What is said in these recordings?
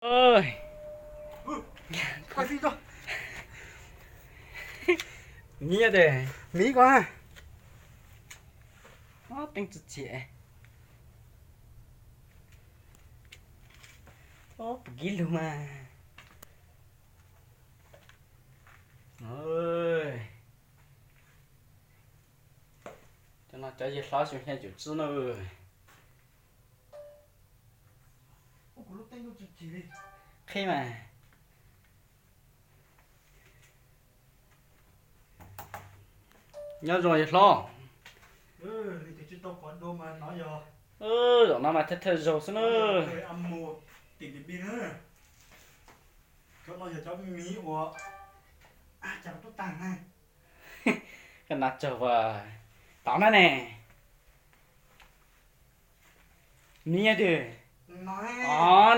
ơi. Coi đi cho. Nghĩa đây. Mỹ quá. Nó tính chữ trẻ. Ô, ghi luôn mà. Ơi. Cho nó cho gì lo xuống hiện chữ chữ nữa. Ô, của lúc tên nó chỉ đi. Khi mà. Nhớ rồi lo. Thì chúng tôi còn đâu mà nói giờ. Rồi nó mà thật rồi xin ơi. Rồi âm mùa tỉnh điện biên nữa. Cho nó giờ cho Mỹ của. À, chào tôi tàng này. Cái nát trở vào. Tao nó nè. Nghĩa đi. Nói.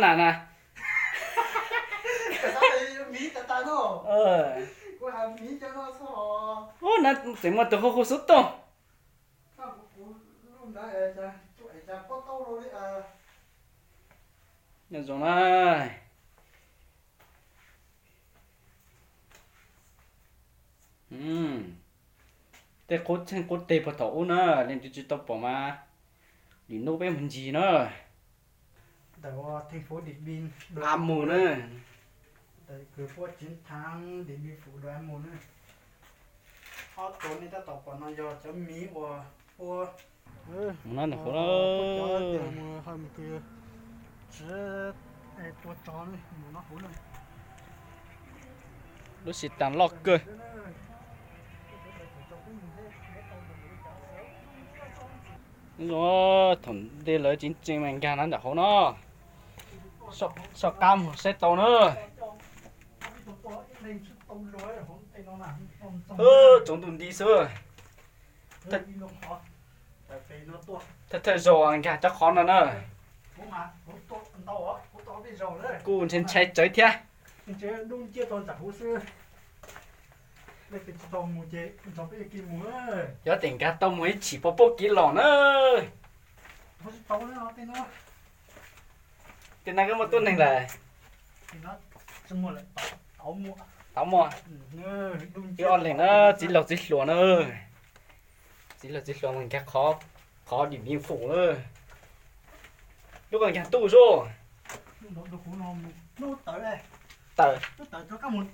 Nè nè. Tại sao lại Mỹ tại ta nó? Cô làm Mỹ cho nó sao? Ô, nó sẽ mà tôi không xuất đâu. Sao cô luôn đó cha, chú ấy cha có tao rồi đấy à. Nhớ rồi này. Thế cốt tê vào thổ nữa, lên chú tao bỏ mà. Đi nấu bé mình gì nữa. Tại thành phố Điện Biên. Mù nữa. Tại cứ qua chiến thắng Điện Biên phủ đoàn mùa nữa. Họ tối nay ta tộc còn nó giờ cho Mỹ và qua. Nó là khổ đó. Cho tiền hôm kia. Chứ tôi cho nó khổ này. Nó sẽ tàn lọt cơ. Nó thằng đi lấy chính chính mình gan nó khổ nó. Sao cam sẽ tàu nữa. Chúng tôi đi xưa. Thật rồi anh cả chắc khó nữa nữa. Cô trên chạy chơi thế. Chế đúng chia toàn chặt hồ sơ. Đây cái tông một chế, trong cái kia múa. Có tiền cả tông mới chỉ bố kỹ lò nữa. Không tông nó tên nó. Tên này có một tuần này là. Thì nó xong rồi lại táo mua. Táo mua. Cái on này nó chỉ lọc chỉ lúa nữa. Chỉ lúa mình cả khó điểm biên phủ nữa. Lúc còn nhà tù rồi. Nó tới đây. Tới. Nó tới cho các một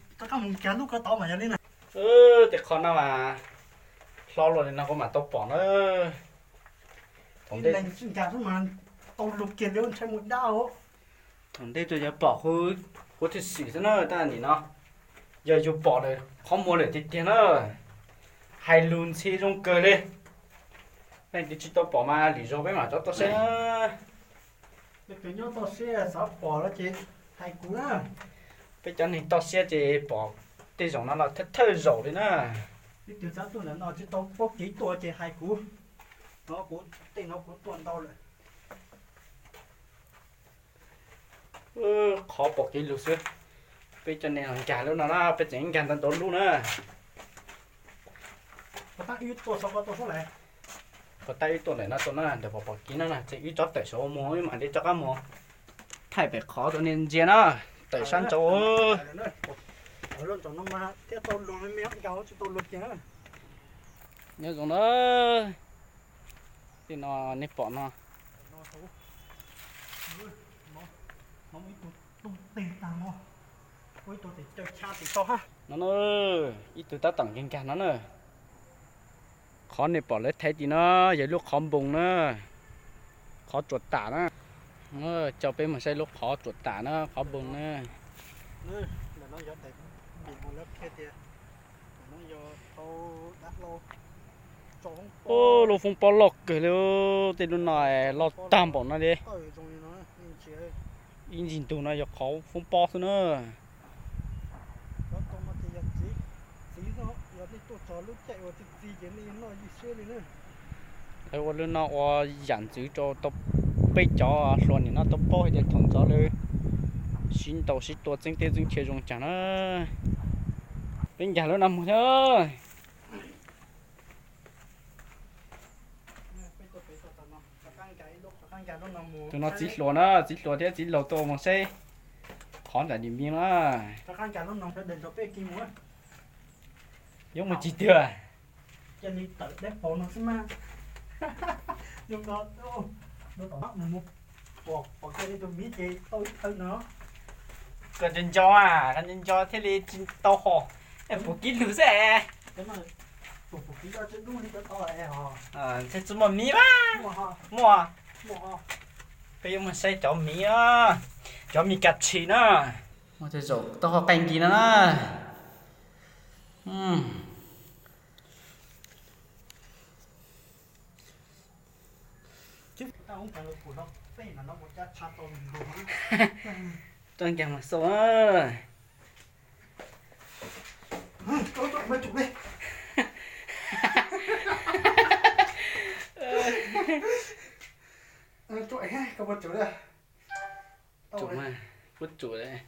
cái lúc có táo mà ra đi này. Thì con nào mà lo rồi thì nó có mà tao bỏ nữa. Thằng đây xin cả số mà tao lục kia luôn xem một đau. Thằng đây tôiจะbỏ hư có thể xỉ thế nữa ta nhìn nó. Giờ chú bỏ rồi không mua để tiền nữa. Hay luôn xe trong cơ đi. Này thì chú tao bỏ mà lý do với mà cho tao sẽ. Cái nhớ tao sẽ sắp bỏ đó chị. Hay cú á. Bây giờ thì tao sẽ chỉ bỏ cái giống nó là thơ rồi đấy nữa. Cái từ sáng tôi là nó chỉ tao có kỹตัวchị hay cú. Nó cú tên nó cú tuần tao lại. Khó bỏ cái lúa xưa. Bây giờ này hàng cả luôn nó bây giờ anh càng tận tốn luôn nữa. Có tác ítตัวsao cóตัวsố này. Có tayตัวnày nó để bỏ kỹ nó là chỉ ít chót tại số mua mà để cho các mua. Thay phải khó cho nên gì nó. Tại sao chỗ ở luôn cho nó mà theo tôi luôn mấy mét cao cho tôi luôn kia nhớ rồi nó thì nó nếp bỏ nó mới tụt tiền tao nó với tôi thì chơi cha thì to ha nó ít tụi ta tổng kinh cả nó nữa khó nếp bỏ lấy thế thì nó giờ lúc khó bùng nữa khó chuột tả nó cho bên mà xây lúc khó chuột tả nó khó bùng nữa là nó gió đẹp bị một lớp kia kìa nó do tao đắt lô ô lô phong bao lọc kìa luôn tên luôn này lọt tam bỏ nó đi in gì tụi nó giờ khó phong bao nữa đây là nó dàn giữ cho tao bây cho luôn thì nó tao bao thì thằng gió luôn xin tàu xin tua chính tiền dùng chơi dùng chẳng nó bên nhà nó nằm thôi tụi nó chỉ lúa thế chỉ lúa tô mà xây hòn tại điểm biên đó ta khăn cả nó nòng phải đền cho bé kim quá giống một chi tiêu cho nên tự đép bộ nó xem mà nhưng nó tỏ một bỏ cái đi tôi biết gì tôi thân nó cần chân cho thế thì tao họ em phụ kín lũ xe thế mà phụ kỹ cho chân đu đi cho to lại thế chúng mà mí ba mua bây giờ mình sẽ cho mí á cho mí cắt chi nữa mà thế rồi tao họ canh gì nữa chứ tao không phải là phụ nó phê là nó một cha cha tôi đồ tôi chẳng mà số á tôi mấy chục đi chuỗi ha có một chuỗi đây chủ mà quất chủ đấy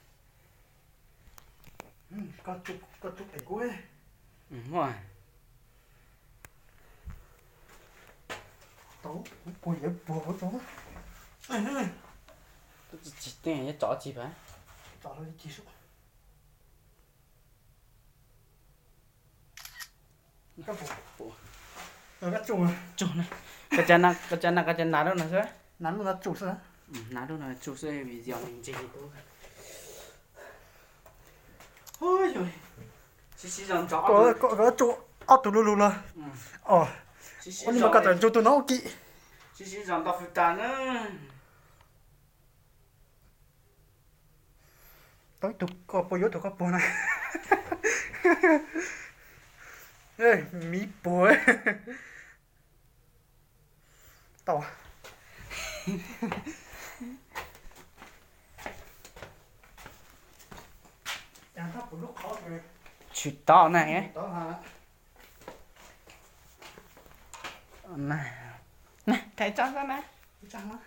có chục để cuối rồi tố bùi ở bùa tố chỉ tên là chó chỉ phải chọn nó chỉ số các bộ các chủ này cái chân ná đâu nè chứ nắn nó chủ sao ná đâu nè chủ sẽ bị dẻo mình chỉ tôi ôi trời xí dòng chó có chủ tụi lulu là nhưng mà cả tụi tụi nó kỹ xí dòng tao phức tạp nữa tới tụi có bồi tụi có bồi này ê mí bồi tao chẳng thắp một lúc khó rồi chuyện to này ấy đó hả này thấy cho ra nè chẳng á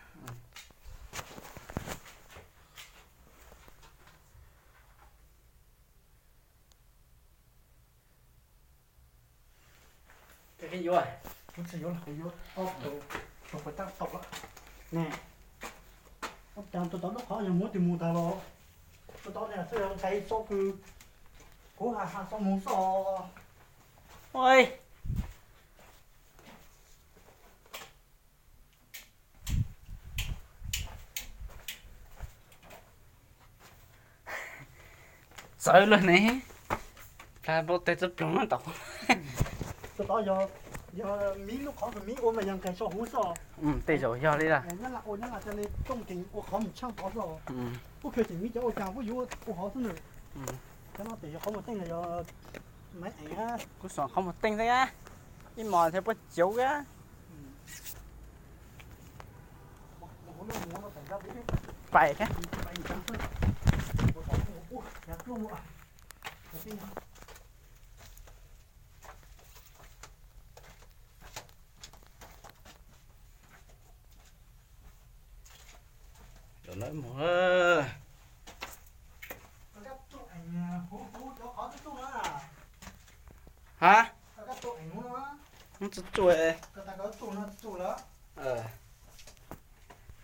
cái vô à không sẽ vô là không vô tôi phải tăng tộc á nè ông chàng tôi tao nó khó nhưng muốn tìm mua ta lo tôi tao này tôi thấy số cứ cố hà số muốn số ôi sợ luôn nè ta bao tay rất lắm nó tao tôi tao giờ mí lúc khó thì mí ôm màยังcái số muốn số tay rồi do đi ra nhất là ôn nhất là cho nên công trình ôn khó một trăm khó số ok thì mí cho ôn chàng ví dụ ôn khó số nữa cho nó thì không một tên là do mấy ảnh á cú sòn không một tinh đấy á đi mò theo bắt chiếu á phải cái rồi nói mưa hả? Nó chút chuột. Cái ta có tụ nó tụ đó.